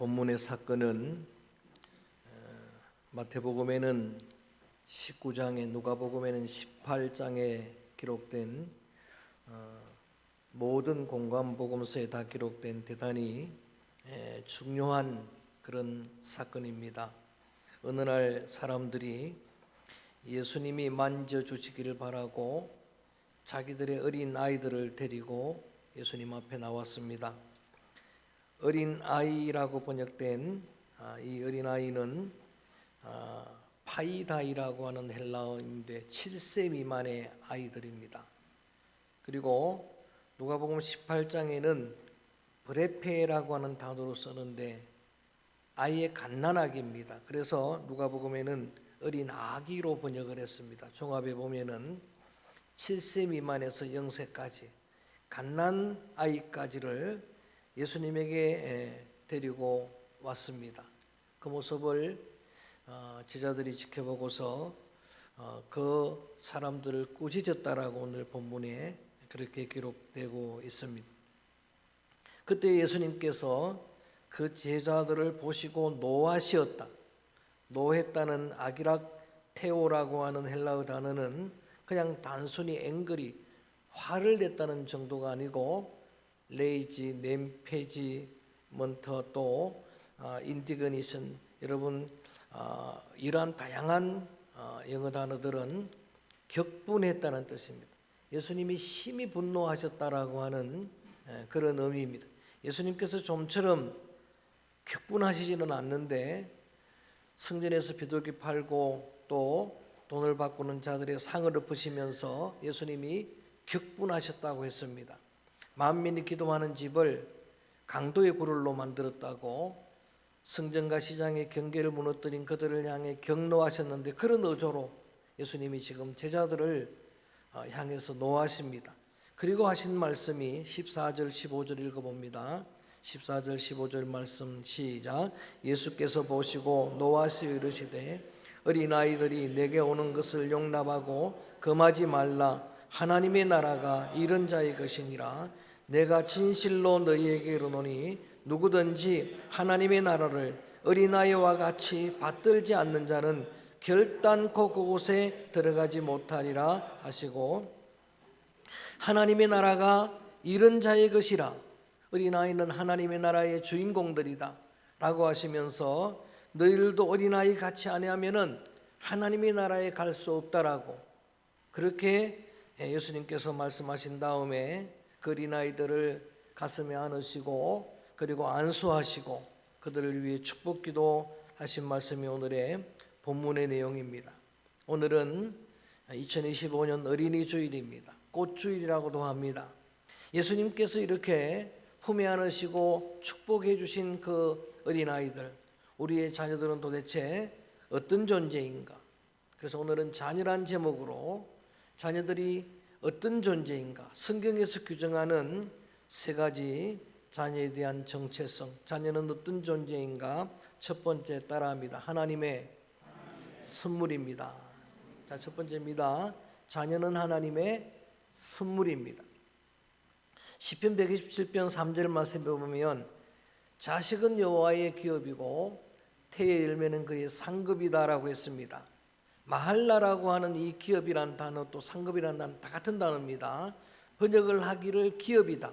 본문의 사건은 마태복음에는 19장에, 누가복음에는 18장에 기록된 모든 공관복음서에 다 기록된 대단히 중요한 그런 사건입니다. 어느 날 사람들이 예수님이 만져주시기를 바라고 자기들의 어린 아이들을 데리고 예수님 앞에 나왔습니다. 어린 아이라고 번역된 이 어린 아이는 파이다이라고 하는 헬라어인데 7세 미만의 아이들입니다. 그리고 누가복음 18장에는 브레페라고 하는 단어로 쓰는데 아이의 갓난아기입니다. 그래서 누가복음에는 어린 아기로 번역을 했습니다. 종합에 보면은 7세 미만에서 0세까지 갓난아이까지를 예수님에게 데리고 왔습니다. 그 모습을 제자들이 지켜보고서 그 사람들을 꾸짖었다라고 오늘 본문에 그렇게 기록되고 있습니다. 그때 예수님께서 그 제자들을 보시고 노하시었다. 노했다는 아기락테오라고 하는 헬라어 단어는 그냥 단순히 앵그리 화를 냈다는 정도가 아니고 레이지, 냄페지, 먼터 또 인디그니션, 여러분 이러한 다양한 영어 단어들은 격분했다는 뜻입니다. 예수님이 심히 분노하셨다라고 하는 그런 의미입니다. 예수님께서 좀처럼 격분하시지는 않는데 성전에서 비둘기 팔고 또 돈을 바꾸는 자들의 상을 엎으시면서 예수님이 격분하셨다고 했습니다. 만민이 기도하는 집을 강도의 굴을로 만들었다고 성전과 시장의 경계를 무너뜨린 그들을 향해 격노하셨는데 그런 의조로 예수님이 지금 제자들을 향해서 노하십니다. 그리고 하신 말씀이 14절 15절 읽어봅니다. 14절 15절 말씀 시작. 예수께서 보시고 노하시어 이르시되 어린아이들이 내게 오는 것을 용납하고 금하지 말라. 하나님의 나라가 이런 자의 것이니라. 내가 진실로 너희에게 이르노니 누구든지 하나님의 나라를 어린아이와 같이 받들지 않는 자는 결단코 그곳에 들어가지 못하리라 하시고, 하나님의 나라가 이런 자의 것이라. 어린아이는 하나님의 나라의 주인공들이다 라고 하시면서 너희들도 어린아이 같이 아니하면은 하나님의 나라에 갈 수 없다라고 그렇게 예수님께서 말씀하신 다음에 그 어린아이들을 가슴에 안으시고 그리고 안수하시고 그들을 위해 축복기도 하신 말씀이 오늘의 본문의 내용입니다. 오늘은 2025년 어린이 주일입니다. 꽃주일이라고도 합니다. 예수님께서 이렇게 품에 안으시고 축복해 주신 그 어린아이들, 우리의 자녀들은 도대체 어떤 존재인가? 그래서 오늘은 자녀란 제목으로 자녀들이 어떤 존재인가? 성경에서 규정하는 세 가지 자녀에 대한 정체성, 자녀는 어떤 존재인가? 첫 번째 따라합니다. 하나님의 선물입니다. 자, 첫 번째입니다. 자녀는 하나님의 선물입니다. 시편 127편 3절 말씀에 보면 자식은 여호와의 기업이고 태의 열매는 그의 상급이다라고 했습니다. 마할라라고 하는 이 기업이란 단어 또 상급이라는 단어 다 같은 단어입니다. 번역을 하기를 기업이다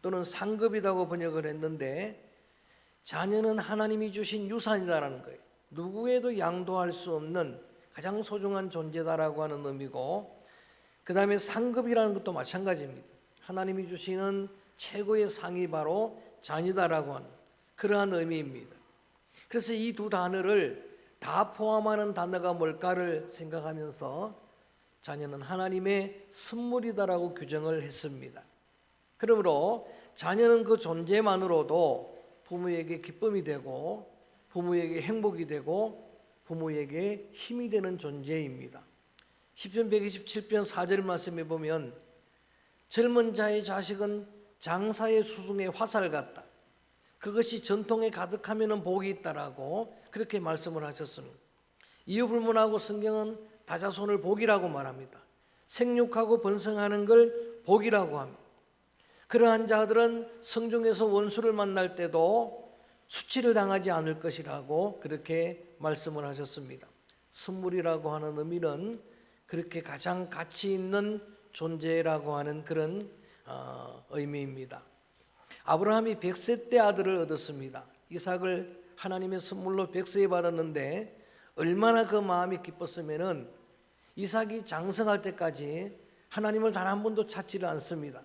또는 상급이다고 번역을 했는데 자녀는 하나님이 주신 유산이다라는 거예요. 누구에도 양도할 수 없는 가장 소중한 존재다라고 하는 의미고, 그 다음에 상급이라는 것도 마찬가지입니다. 하나님이 주시는 최고의 상이 바로 자녀다라고 하는 그러한 의미입니다. 그래서 이 두 단어를 다 포함하는 단어가 뭘까를 생각하면서 자녀는 하나님의 선물이다라고 규정을 했습니다. 그러므로 자녀는 그 존재만으로도 부모에게 기쁨이 되고 부모에게 행복이 되고 부모에게 힘이 되는 존재입니다. 시편 127편 4절 말씀에 보면 젊은 자의 자식은 장사의 수중의 화살 같다. 그것이 전통에 가득하면 복이 있다라고 그렇게 말씀을 하셨습니다. 이유 불문하고 성경은 다자손을 복이라고 말합니다. 생육하고 번성하는 걸 복이라고 합니다. 그러한 자들은 성중에서 원수를 만날 때도 수치를 당하지 않을 것이라고 그렇게 말씀을 하셨습니다. 선물이라고 하는 의미는 그렇게 가장 가치 있는 존재라고 하는 그런 의미입니다. 아브라함이 100세 때 아들을 얻었습니다. 이삭을 하나님의 선물로 100세에 받았는데 얼마나 그 마음이 기뻤으면은 이삭이 장성할 때까지 하나님을 단 한 번도 찾지를 않습니다.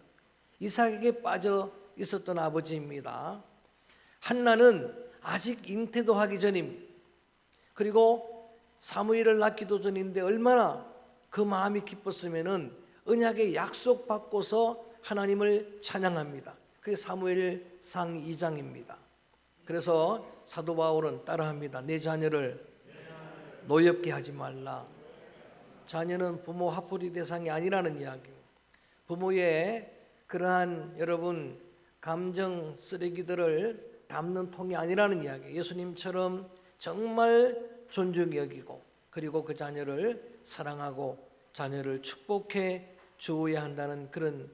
이삭에게 빠져 있었던 아버지입니다. 한나는 아직 잉태도 하기 전입니다. 그리고 사무엘을 낳기도 전인데 얼마나 그 마음이 기뻤으면은 언약의 약속 받고서 하나님을 찬양합니다. 그게 사무엘상 2장입니다. 그래서 사도 바울은 따라합니다. 내 자녀를 노엽게 하지 말라. 자녀는 부모 화풀이 대상이 아니라는 이야기. 부모의 그러한 여러분 감정 쓰레기들을 담는 통이 아니라는 이야기. 예수님처럼 정말 존중히 여기고 그리고 그 자녀를 사랑하고 자녀를 축복해 주어야 한다는 그런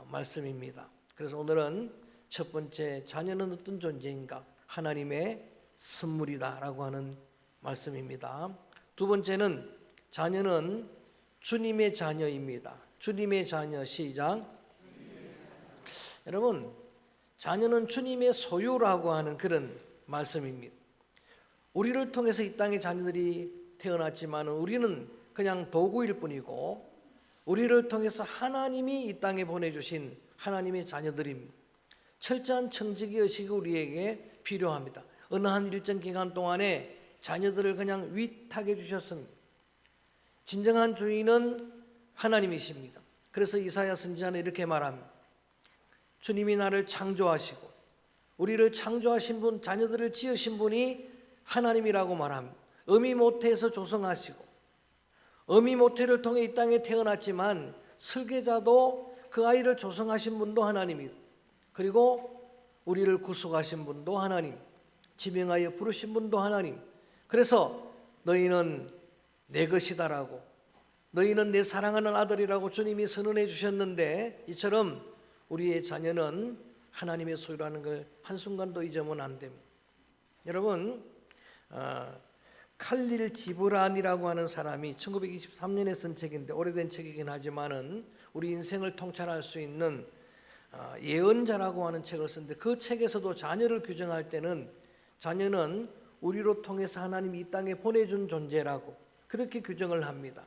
말씀입니다. 그래서 오늘은 첫 번째, 자녀는 어떤 존재인가? 하나님의 선물이다라고 하는 말씀입니다. 두 번째는 자녀는 주님의 자녀입니다. 주님의 자녀, 시작. 여러분, 자녀는 주님의 소유라고 하는 그런 말씀입니다. 우리를 통해서 이 땅에 자녀들이 태어났지만 우리는 그냥 도구일 뿐이고 우리를 통해서 하나님이 이 땅에 보내주신 하나님의 자녀들입니다. 철저한 청지기의식이 우리에게 필요합니다. 어느 한 일정 기간 동안에 자녀들을 그냥 위탁해 주셨습니다. 진정한 주인은 하나님이십니다. 그래서 이사야 선지자는 이렇게 말합니다. 주님이 나를 창조하시고 우리를 창조하신 분, 자녀들을 지으신 분이 하나님이라고 말합니다. 어미 모태에서 조성하시고 어미 모태를 통해 이 땅에 태어났지만 설계자도 그 아이를 조성하신 분도 하나님이고 그리고 우리를 구속하신 분도 하나님, 지명하여 부르신 분도 하나님. 그래서 너희는 내 것이다라고, 너희는 내 사랑하는 아들이라고 주님이 선언해 주셨는데 이처럼 우리의 자녀는 하나님의 소유라는 걸 한순간도 잊으면 안 됩니다. 여러분, 칼릴 지브란이라고 하는 사람이 1923년에 쓴 책인데 오래된 책이긴 하지만은 우리 인생을 통찰할 수 있는 예언자라고 하는 책을 썼는데 그 책에서도 자녀를 규정할 때는 자녀는 우리로 통해서 하나님이 이 땅에 보내준 존재라고 그렇게 규정을 합니다.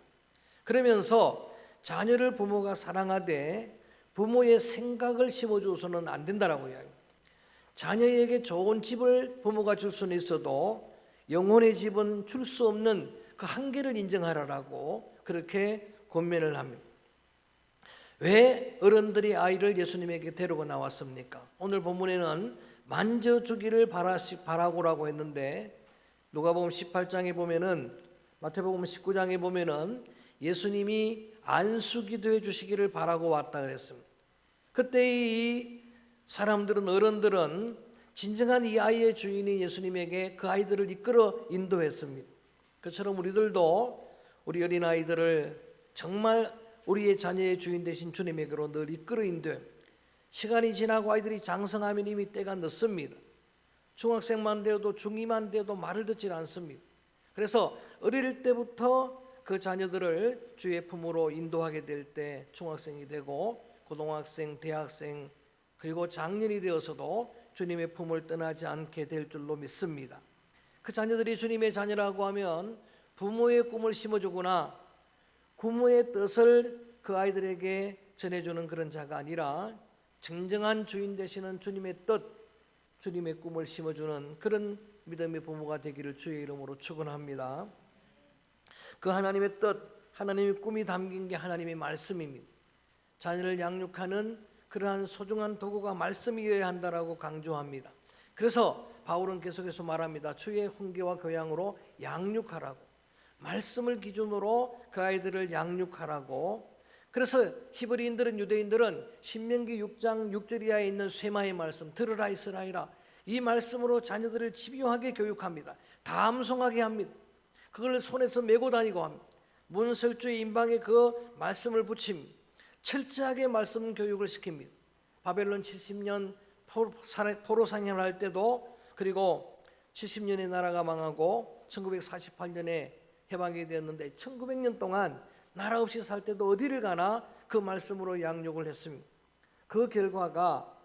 그러면서 자녀를 부모가 사랑하되 부모의 생각을 심어줘서는 안 된다라고 이야기합니다. 자녀에게 좋은 집을 부모가 줄 수는 있어도 영혼의 집은 줄 수 없는 그 한계를 인정하라라고 그렇게 권면을 합니다. 왜 어른들이 아이를 예수님에게 데리고 나왔습니까? 오늘 본문에는 만져주기를 바라고라고 했는데 누가복음 18장에 보면은 마태복음 19장에 보면은 예수님이 안수기도해 주시기를 바라고 왔다 그랬습니다. 그때 이 사람들은 어른들은 진정한 이 아이의 주인인 예수님에게 그 아이들을 이끌어 인도했습니다. 그처럼 우리들도 우리 어린아이들을 정말 우리의 자녀의 주인 되신 주님에게로 늘 이끌어 인도해. 시간이 지나고 아이들이 장성하면 이미 때가 늦습니다. 중학생만 되어도 중2만 되어도 말을 듣질 않습니다. 그래서 어릴 때부터 그 자녀들을 주의 품으로 인도하게 될 때 중학생이 되고 고등학생, 대학생 그리고 장년이 되어서도 주님의 품을 떠나지 않게 될 줄로 믿습니다. 그 자녀들이 주님의 자녀라고 하면 부모의 꿈을 심어주거나 부모의 뜻을 그 아이들에게 전해주는 그런 자가 아니라 진정한 주인 되시는 주님의 뜻, 주님의 꿈을 심어주는 그런 믿음의 부모가 되기를 주의 이름으로 축원합니다. 그 하나님의 뜻, 하나님의 꿈이 담긴 게 하나님의 말씀입니다. 자녀를 양육하는 그러한 소중한 도구가 말씀이어야 한다라고 강조합니다. 그래서 바울은 계속해서 말합니다. 주의 훈계와 교양으로 양육하라고, 말씀을 기준으로 그 아이들을 양육하라고. 그래서 히브리인들은, 유대인들은 신명기 6장 6절 이하에 있는 쇠마의 말씀, 들으라 이스라엘아, 이 말씀으로 자녀들을 집요하게 교육합니다. 다 암송하게 합니다. 그걸 손에서 메고 다니고 합니다. 문설주의 인방에 그 말씀을 붙입니다. 철저하게 말씀 교육을 시킵니다. 바벨론 70년 포로 사냥을 할 때도 그리고 70년에 나라가 망하고 1948년에 해방이 되었는데 1900년 동안 나라 없이 살 때도 어디를 가나 그 말씀으로 양육을 했습니다. 그 결과가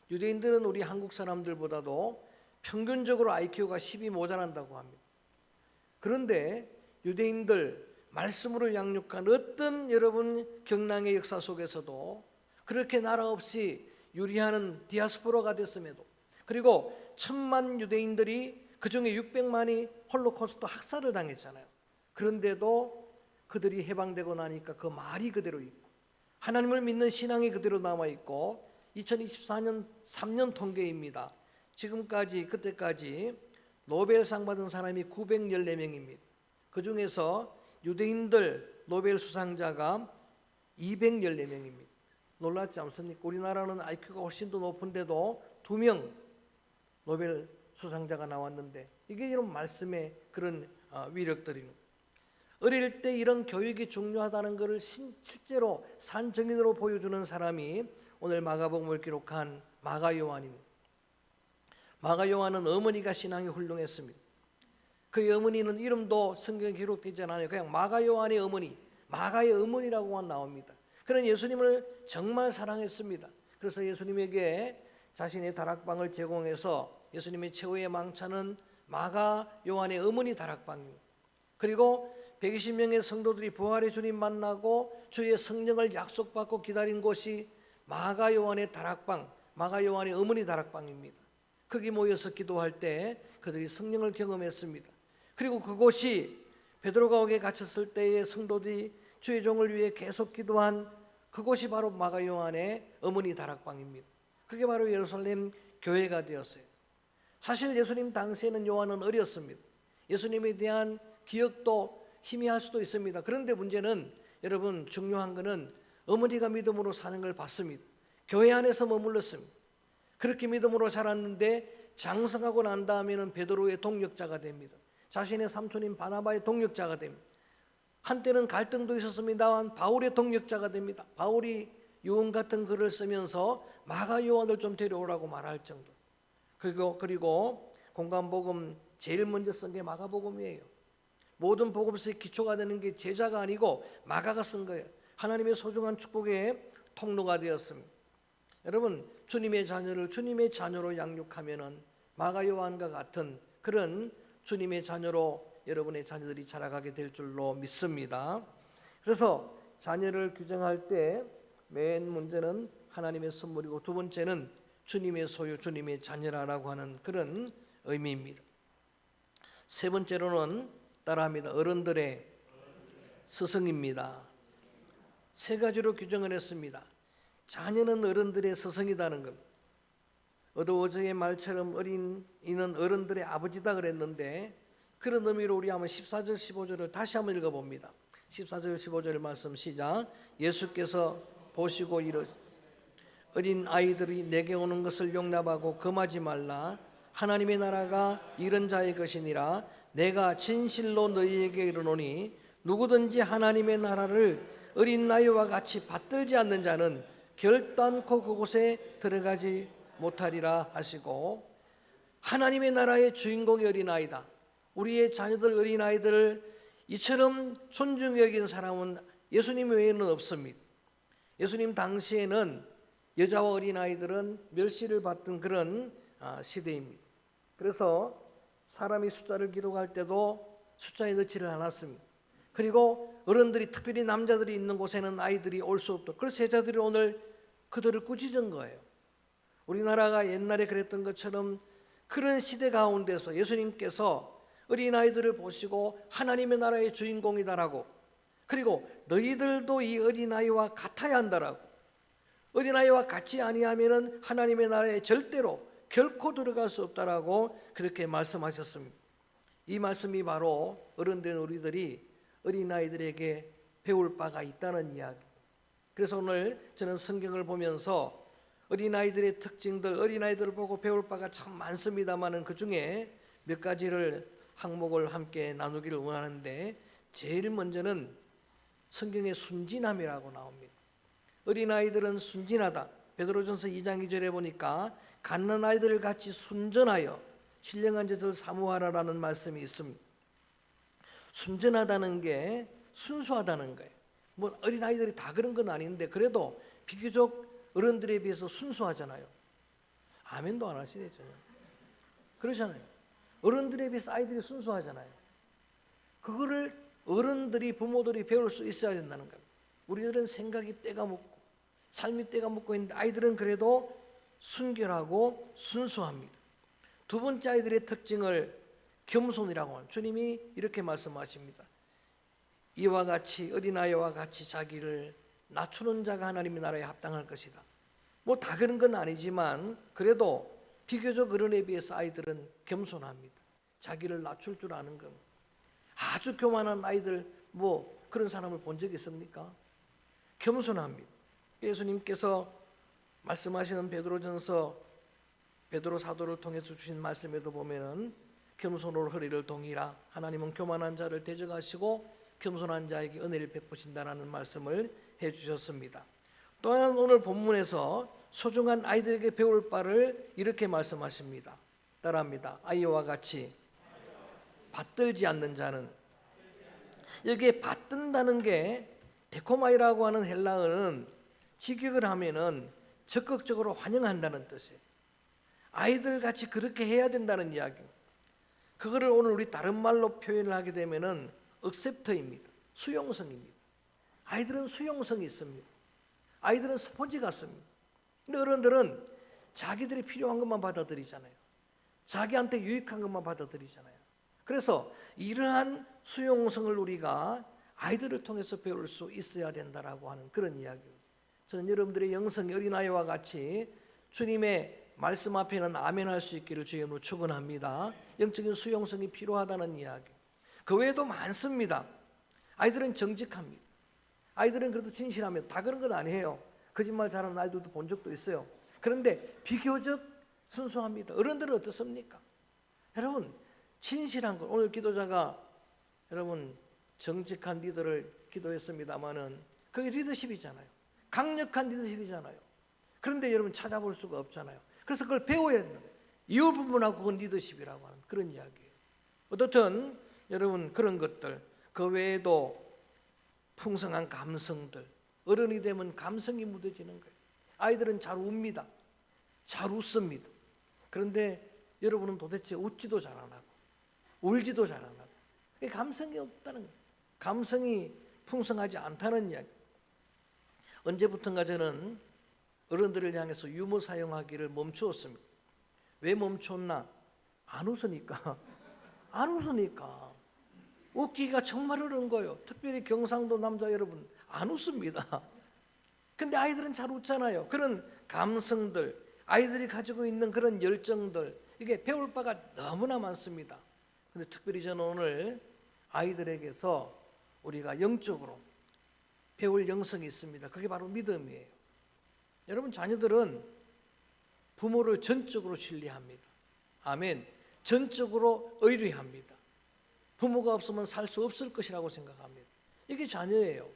유대인들은 우리 한국 사람들보다도 평균적으로 IQ가 10이 모자란다고 합니다. 그런데 유대인들 말씀으로 양육한 어떤 여러분 경랑의 역사 속에서도 그렇게 나라 없이 유리하는 디아스포라가 됐음에도, 그리고 1000만 유대인들이 그중에 600만이 홀로코스트 학살을 당했잖아요. 그런데도 그들이 해방되고 나니까 그 말이 그대로 있고 하나님을 믿는 신앙이 그대로 남아있고 2024년 3년 통계입니다. 지금까지 그때까지 노벨상 받은 사람이 914명입니다. 그 중에서 유대인들 노벨 수상자가 214명입니다. 놀랍지 않습니까? 우리나라는 IQ가 훨씬 더 높은데도 2명 노벨 수상자가 나왔는데 이게 이런 말씀의 그런 위력들입니다. 어릴 때 이런 교육이 중요하다는 것을 실제로 산 증인으로 보여주는 사람이 오늘 마가복음을 기록한 마가 요한입니다. 마가 요한은 어머니가 신앙이 훌륭했습니다. 그 어머니는 이름도 성경에 기록되지 않아요. 그냥 마가 요한의 어머니, 마가의 어머니라고만 나옵니다. 그런 예수님을 정말 사랑했습니다. 그래서 예수님에게 자신의 다락방을 제공해서 예수님의 최후의 망차는 마가 요한의 어머니 다락방입니다. 그리고 120명의 성도들이 부활의 주님 만나고 주의 성령을 약속받고 기다린 곳이 마가 요한의 다락방, 마가 요한의 어머니 다락방입니다. 거기 모여서 기도할 때 그들이 성령을 경험했습니다. 그리고 그곳이 베드로가 옥에 갇혔을 때의 성도들이 주의 종을 위해 계속 기도한 그곳이 바로 마가 요한의 어머니 다락방입니다. 그게 바로 예루살렘 교회가 되었어요. 사실 예수님 당시에는 요한은 어렸습니다. 예수님에 대한 기억도 희미할 수도 있습니다. 그런데 문제는 여러분 중요한 것은 어머니가 믿음으로 사는 걸 봤습니다. 교회 안에서 머물렀습니다. 그렇게 믿음으로 자랐는데 장성하고 난 다음에는 베드로의 동역자가 됩니다. 자신의 삼촌인 바나바의 동역자가 됩니다. 한때는 갈등도 있었습니다만 바울의 동역자가 됩니다. 바울이 요한 같은 글을 쓰면서 마가 요한을 좀 데려오라고 말할 정도. 그리고 공간복음 제일 먼저 쓴 게 마가복음이에요. 모든 복음서의 기초가 되는 게 제자가 아니고 마가가 쓴 거예요. 하나님의 소중한 축복의 통로가 되었습니다. 여러분 주님의 자녀를 주님의 자녀로 양육하면은 마가 요한과 같은 그런 주님의 자녀로 여러분의 자녀들이 자라가게 될 줄로 믿습니다. 그래서 자녀를 규정할 때 맨 문제는 하나님의 선물이고 두 번째는 주님의 소유, 주님의 자녀라고 하는 그런 의미입니다. 세 번째로는 따라합니다. 어른들의 스승입니다. 세 가지로 규정을 했습니다. 자녀는 어른들의 스승이라는 것. 어두워져의 말처럼 어린이는 어른들의 아버지다 그랬는데 그런 의미로 우리 한번 14절 15절을 다시 한번 읽어봅니다. 14절 15절 말씀 시작. 예수께서 보시고 어린 아이들이 내게 오는 것을 용납하고 금하지 말라. 하나님의 나라가 이런 자의 것이니라. 내가 진실로 너희에게 이르노니 누구든지 하나님의 나라를 어린 나이와 같이 받들지 않는 자는 결단코 그곳에 들어가지 못하리라 하시고, 하나님의 나라의 주인공이 어린아이다. 우리의 자녀들 어린아이들을 이처럼 존중히 여긴 사람은 예수님 외에는 없습니다. 예수님 당시에는 여자와 어린아이들은 멸시를 받던 그런 시대입니다. 그래서 사람이 숫자를 기록할 때도 숫자에 넣지를 않았습니다. 그리고 어른들이 특별히 남자들이 있는 곳에는 아이들이 올 수 없도록, 그래서 제자들이 오늘 그들을 꾸짖은 거예요. 우리나라가 옛날에 그랬던 것처럼 그런 시대 가운데서 예수님께서 어린아이들을 보시고 하나님의 나라의 주인공이다라고, 그리고 너희들도 이 어린아이와 같아야 한다라고, 어린아이와 같이 아니하면은 하나님의 나라에 절대로 결코 들어갈 수 없다라고 그렇게 말씀하셨습니다. 이 말씀이 바로 어른된 우리들이 어린아이들에게 배울 바가 있다는 이야기. 그래서 오늘 저는 성경을 보면서 어린아이들의 특징들, 어린아이들을 보고 배울 바가 참 많습니다만은 그 중에 몇 가지를 항목을 함께 나누기를 원하는데, 제일 먼저는 성경의 순진함이라고 나옵니다. 어린아이들은 순진하다. 베드로전서 2장 2절에 보니까 갓난아이들 같이 순전하여 신령한 제자를 사모하라라는 말씀이 있습니다. 순전하다는 게 순수하다는 거예요. 뭐 어린아이들이 다 그런 건 아닌데 그래도 비교적 어른들에 비해서 순수하잖아요. 아멘도 안 하시네 전혀. 그러잖아요. 어른들에 비해서 아이들이 순수하잖아요. 그거를 어른들이 부모들이 배울 수 있어야 된다는 거예요. 우리들은 생각이 때가 묻고 삶이 때가 묻고 있는데 아이들은 그래도 순결하고 순수합니다. 두 번째 아이들의 특징을 겸손이라고 하는, 주님이 이렇게 말씀하십니다. 이와 같이 어린아이와 같이 자기를 낮추는 자가 하나님의 나라에 합당할 것이다. 뭐 다 그런 건 아니지만 그래도 비교적 어른에 비해서 아이들은 겸손합니다. 자기를 낮출 줄 아는 겁니다. 아주 교만한 아이들 뭐 그런 사람을 본 적 있습니까? 겸손합니다. 예수님께서 말씀하시는 베드로전서 베드로 사도를 통해서 주신 말씀에도 보면은 겸손으로 허리를 동이라, 하나님은 교만한 자를 대적하시고 겸손한 자에게 은혜를 베푸신다라는 말씀을 해주셨습니다. 또한 오늘 본문에서 소중한 아이들에게 배울 바를 이렇게 말씀하십니다. 따라합니다. 아이와 같이 받들지 않는 자는, 여기에 받든다는 게 데코마이라고 하는 헬라어는 직역을 하면은 적극적으로 환영한다는 뜻이에요. 아이들 같이 그렇게 해야 된다는 이야기. 그거를 오늘 우리 다른 말로 표현을 하게 되면은 accept입니다. 수용성입니다. 아이들은 수용성이 있습니다. 아이들은 스폰지 같습니다. 근데 어른들은 자기들이 필요한 것만 받아들이잖아요. 자기한테 유익한 것만 받아들이잖아요. 그래서 이러한 수용성을 우리가 아이들을 통해서 배울 수 있어야 된다라고 하는 그런 이야기입니다. 저는 여러분들의 영성이 어린아이와 같이 주님의 말씀 앞에는 아멘할 수 있기를 주의 이름으로 축원합니다. 영적인 수용성이 필요하다는 이야기. 그 외에도 많습니다. 아이들은 정직합니다. 아이들은 그래도 진실합니다. 다 그런 건 아니에요. 거짓말 잘하는 아이들도 본 적도 있어요. 그런데 비교적 순수합니다. 어른들은 어떻습니까? 여러분, 진실한 것, 오늘 기도자가 여러분 정직한 리더를 기도했습니다마는 그게 리더십이잖아요. 강력한 리더십이잖아요. 그런데 여러분 찾아볼 수가 없잖아요. 그래서 그걸 배워야 된다. 이웃 부분하고 그건 리더십이라고 하는 그런 이야기예요. 어떻든 여러분 그런 것들, 그 외에도 풍성한 감성들, 어른이 되면 감성이 묻어지는 거예요. 아이들은 잘 웁니다. 잘 웃습니다. 그런데 여러분은 도대체 웃지도 잘 안 하고 울지도 잘 안 하고 감성이 없다는 거예요. 감성이 풍성하지 않다는 이야기. 언제부턴가 저는 어른들을 향해서 유머 사용하기를 멈추었습니다. 왜 멈췄나? 안 웃으니까. 안 웃으니까. 웃기가 정말 어려운 거예요. 특별히 경상도 남자 여러분 안 웃습니다. 근데 아이들은 잘 웃잖아요. 그런 감성들, 아이들이 가지고 있는 그런 열정들, 이게 배울 바가 너무나 많습니다. 근데 특별히 저는 오늘 아이들에게서 우리가 영적으로 배울 영성이 있습니다. 그게 바로 믿음이에요. 여러분 자녀들은 부모를 전적으로 신뢰합니다. 아멘. 전적으로 의뢰합니다. 부모가 없으면 살 수 없을 것이라고 생각합니다. 이게 자녀예요.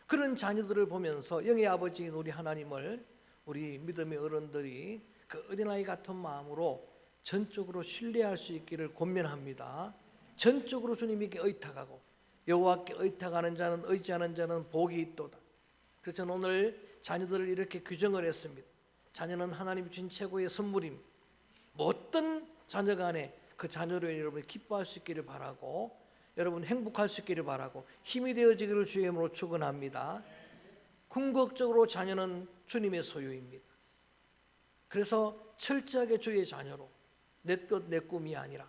그런 자녀들을 보면서 영의 아버지인 우리 하나님을 우리 믿음의 어른들이 그 어린아이 같은 마음으로 전적으로 신뢰할 수 있기를 권면합니다. 전적으로 주님에게 의탁하고 여호와께 의탁하는 자는 의지하는 자는 복이 있도다. 그래서 저는 오늘 자녀들을 이렇게 규정을 했습니다. 자녀는 하나님이 주신 최고의 선물입니다. 뭐 어떤 자녀 간에 그 자녀로 여러분이 기뻐할 수 있기를 바라고, 여러분 행복할 수 있기를 바라고 힘이 되어지기를 주의 이름으로 축원합니다. 궁극적으로 자녀는 주님의 소유입니다. 그래서 철저하게 주의 자녀로 내 뜻 내 꿈이 아니라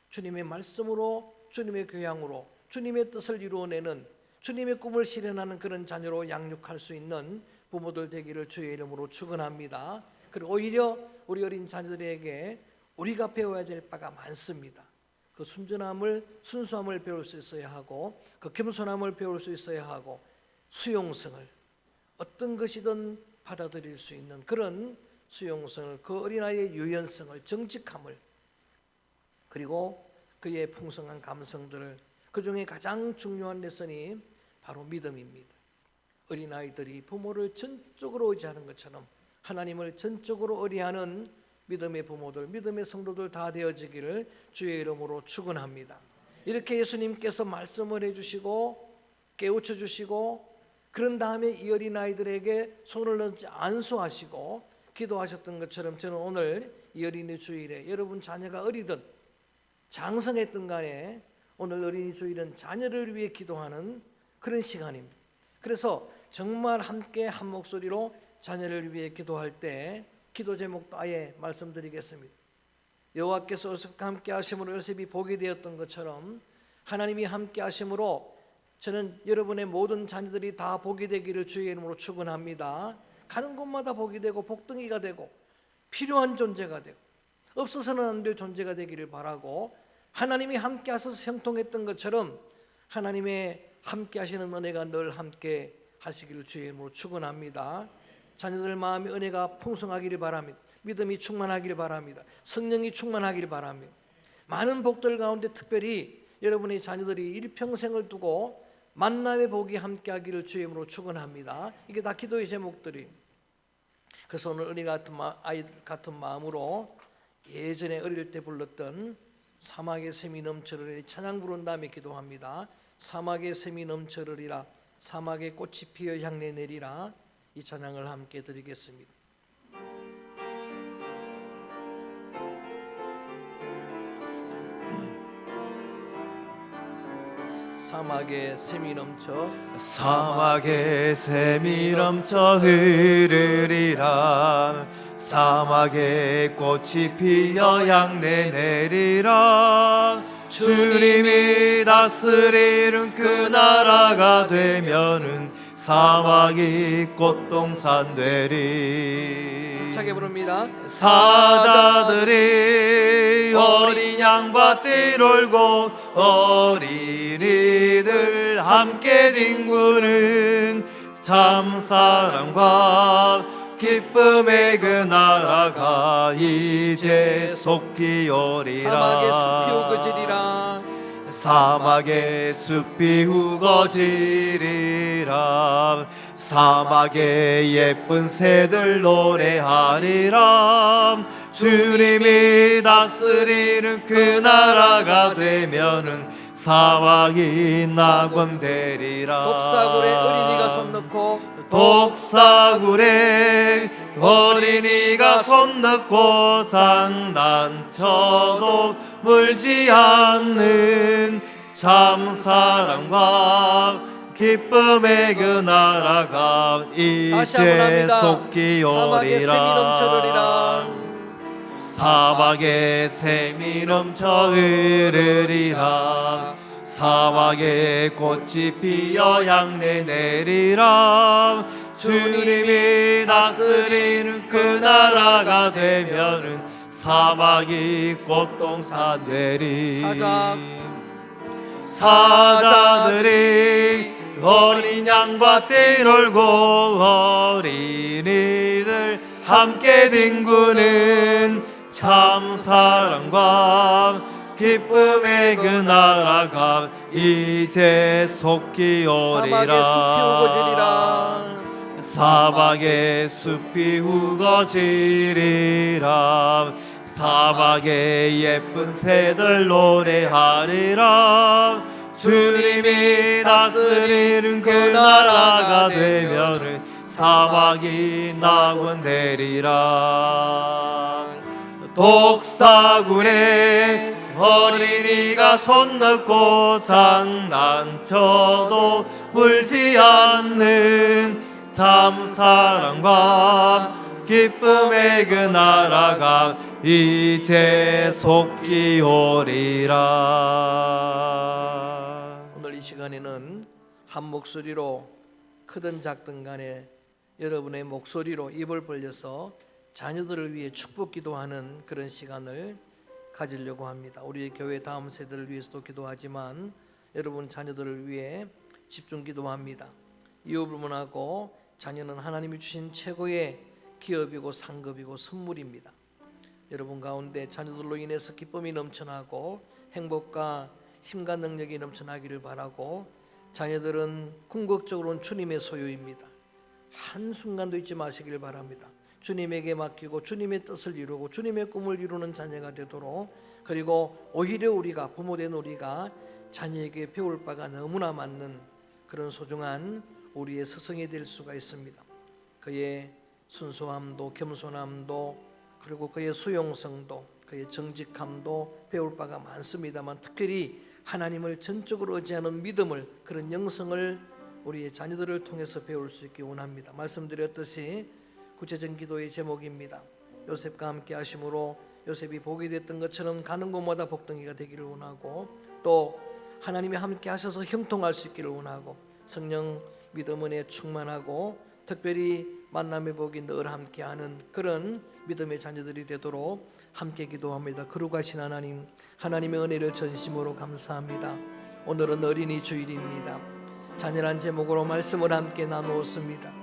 주님의 말씀으로 주님의 교양으로 주님의 뜻을 이루어내는 주님의 꿈을 실현하는 그런 자녀로 양육할 수 있는 부모들 되기를 주의 이름으로 축원합니다. 그리고 오히려 우리 어린 자녀들에게 우리가 배워야 될 바가 많습니다. 그 순전함을, 순수함을 배울 수 있어야 하고, 그 겸손함을 배울 수 있어야 하고, 수용성을 어떤 것이든 받아들일 수 있는 그런 수용성을, 그 어린아이의 유연성을, 정직함을, 그리고 그의 풍성한 감성들을, 그 중에 가장 중요한 레슨이 바로 믿음입니다. 어린아이들이 부모를 전적으로 의지하는 것처럼 하나님을 전적으로 의뢰하는 믿음의 부모들, 믿음의 성도들 다 되어지기를 주의 이름으로 축원합니다. 이렇게 예수님께서 말씀을 해주시고 깨우쳐 주시고 그런 다음에 이 어린아이들에게 손을 얹지 안수하시고 기도하셨던 것처럼 저는 오늘 이 어린이 주일에 여러분 자녀가 어리든 장성했든 간에 오늘 어린이 주일은 자녀를 위해 기도하는 그런 시간입니다. 그래서 정말 함께 한 목소리로 자녀를 위해 기도할 때 기도 제목도 아예 말씀드리겠습니다. 여호와께서 요셉과 함께 하심으로 요셉이 복이 되었던 것처럼 하나님이 함께 하심으로 저는 여러분의 모든 자녀들이 다 복이 되기를 주의 이름으로 축원합니다. 가는 곳마다 복이 되고 복덩이가 되고 필요한 존재가 되고 없어서는 안 될 존재가 되기를 바라고 하나님이 함께 하셔서 형통했던 것처럼 하나님의 함께 하시는 은혜가 늘 함께 하시기를 주의 이름으로 축원합니다. 자녀들 마음의 은혜가 풍성하기를 바랍니다. 믿음이 충만하기를 바랍니다. 성령이 충만하기를 바랍니다. 많은 복들 가운데 특별히 여러분의 자녀들이 일평생을 두고 만남의 복이 함께하기를 주의 이름으로 축원합니다. 이게 다 기도의 제목들이. 그래서 오늘 은혜 같은 아이들 같은 마음으로 예전에 어릴 때 불렀던 사막의 샘이 넘쳐르리 찬양 부른 다음에 기도합니다. 사막의 샘이 넘쳐르리라 사막의 꽃이 피어 향내 내리라 이 찬양을 함께 드리겠습니다. 사막에 샘이 넘쳐 사막에 샘이 넘쳐 흐르리라 사막에 꽃이 피어 향내 내리라 주님이 다스리는 그 나라가 되면은 사막이 꽃동산 되리. 차게 부릅니다. 사자들이 어린 양과 띠롤고 어린이들 함께 뒹구는 참사랑과 기쁨의 그 나라가 이제 속히 오리라. 사막의 숲이 우거지리라 사막의 숲이 우거지리라 사막에 예쁜 새들 노래하리라 주님이 다스리는 그 나라가 되면은 사막이 낙원되리라 독사굴에 어린이가 손 넣고 독사굴에 어린이가 손 넣고 장난쳐도 물지 않는 참사랑과 기쁨의 그 나라가 이제 속히 오리라 사막에 샘이 넘쳐 흐르리라 사막에 꽃이 피어 향내 내리라 주님이 다스리는 그 나라가 되면은 사막이 꽃동산 되리 사자들이 어린 양과 띠롤고 어린이들 함께 뒹구는 참사랑과 기쁨의 그 나라가 이제 속히 오리라 사막의 숲이 우거지리라 사막에 예쁜 새들 노래하리라 주님이 다스리는 그 나라가 되면은 사막이 낙원되리라 독사굴에 어린이가 손 넣고 장난쳐도 물지 않는 참사랑과 기쁨의 그 나라가 이제 속히 오리라. 오늘 이 시간에는 한 목소리로 크든 작든 간에 여러분의 목소리로 입을 벌려서 자녀들을 위해 축복 기도하는 그런 시간을 가지려고 합니다. 우리 교회 다음 세대를 위해서도 기도하지만 여러분 자녀들을 위해 집중 기도합니다. 이웃불문하고 자녀는 하나님이 주신 최고의 기업이고 상급이고 선물입니다. 여러분 가운데 자녀들로 인해서 기쁨이 넘쳐나고 행복과 힘과 능력이 넘쳐나기를 바라고 자녀들은 궁극적으로는 주님의 소유입니다. 한순간도 잊지 마시길 바랍니다. 주님에게 맡기고 주님의 뜻을 이루고 주님의 꿈을 이루는 자녀가 되도록, 그리고 오히려 우리가 부모된 우리가 자녀에게 배울 바가 너무나 많는 그런 소중한 우리의 스승이 될 수가 있습니다. 그의 순수함도 겸손함도 그리고 그의 수용성도 그의 정직함도 배울 바가 많습니다만, 특별히 하나님을 전적으로 의지하는 믿음을, 그런 영성을 우리의 자녀들을 통해서 배울 수 있기 원합니다. 말씀드렸듯이 구체적인 기도의 제목입니다. 요셉과 함께 하심으로 요셉이 복이 됐던 것처럼 가는 곳마다 복덩이가 되기를 원하고, 또 하나님이 함께 하셔서 형통할 수 있기를 원하고, 성령 믿음 은혜에 충만하고 특별히 만남의 복이 늘 함께하는 그런 믿음의 자녀들이 되도록 함께 기도합니다. 거룩하신 하나님, 하나님의 은혜를 전심으로 감사합니다. 오늘은 어린이 주일입니다. 자녀란 제목으로 말씀을 함께 나누었습니다.